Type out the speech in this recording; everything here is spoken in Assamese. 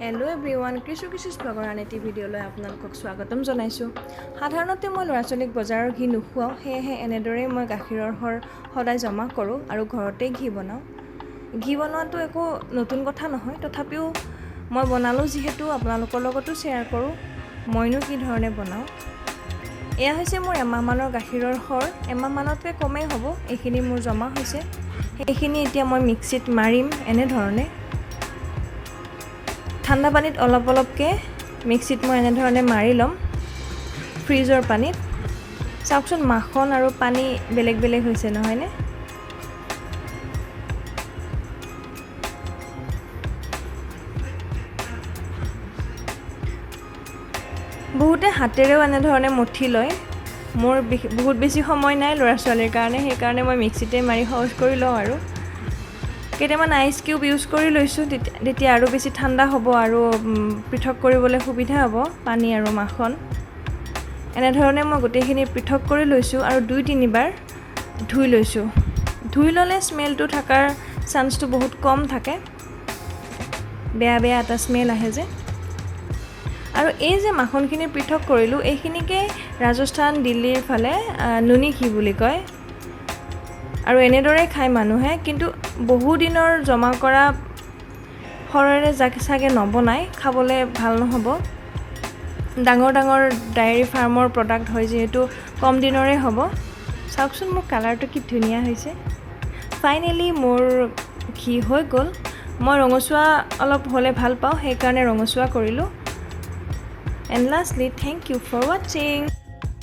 হেল্ল' এভৰিৱান, কৃষিছ ব্লগৰ আন এটি ভিডিঅ'লৈ আপোনালোকক স্বাগতম জনাইছোঁ। সাধাৰণতে মই ল'ৰা ছোৱালীক বজাৰৰ ঘি নোখুৱাওঁ, সেয়েহে এনেদৰেই মই গাখীৰৰ সৰ সদায় জমা কৰোঁ আৰু ঘৰতেই ঘি বনাওঁ। ঘি বনোৱাটো একো নতুন কথা নহয়, তথাপিও মই বনালোঁ যিহেতু আপোনালোকৰ লগতো শ্বেয়াৰ কৰোঁ মইনো কি ধৰণে বনাওঁ। এয়া হৈছে মোৰ এমাহমানৰ গাখীৰৰ সৰ, এমাহমানতকৈ কমেই হ'ব। এইখিনি মোৰ জমা হৈছে, সেইখিনি এতিয়া মই মিক্সিত মাৰিম। এনেধৰণে ঠাণ্ডা পানীত অলপ অলপকৈ মিক্সিত মই এনেধৰণে মাৰি ল'ম, ফ্ৰিজৰ পানীত। চাওকচোন, মাখন আৰু পানী বেলেগ বেলেগ হৈছে নহয়নে? বহুতে হাতেৰেও এনেধৰণে মঠি লয়। মোৰ বহুত বেছি সময় নাই ল'ৰা ছোৱালীৰ কাৰণে, সেইকাৰণে মই মিক্সিতে মাৰি সহজ কৰি লওঁ। আৰু কেইটামান আইচ কিউব ইউজ কৰি লৈছোঁ, তেতিয়া আৰু বেছি ঠাণ্ডা হ'ব আৰু পৃথক কৰিবলৈ সুবিধা হ'ব পানী আৰু মাখন। এনেধৰণে মই গোটেইখিনি পৃথক কৰি লৈছোঁ আৰু 2-3 বাৰ ধুই লৈছোঁ। ধুই ল'লে স্মেলটো থকাৰ চান্সটো বহুত কম থাকে, বেয়া এটা স্মেল আহে যে। আৰু এই যে মাখনখিনি পৃথক কৰিলোঁ, এইখিনিকে ৰাজস্থান দিল্লীৰ ফালে nunighee বুলি কয় আৰু এনেদৰে খায় মানুহে। কিন্তু বহুদিনৰ জমা কৰা সৰেৰে চাগে নবনায়, খাবলৈ ভাল নহ'ব। ডাঙৰ ডায়েৰী ফাৰ্মৰ প্ৰডাক্ট হয় যিহেতু কম দিনৰে হ'ব। চাওকচোন, মোৰ কালাৰটো কি ধুনীয়া হৈছে। ফাইনেলি মোৰ ঘি হৈ গ'ল। মই ৰঙচুৱা অলপ হ'লে ভাল পাওঁ, সেইকাৰণে ৰঙচুৱা কৰিলোঁ। And lastly, thank you for watching.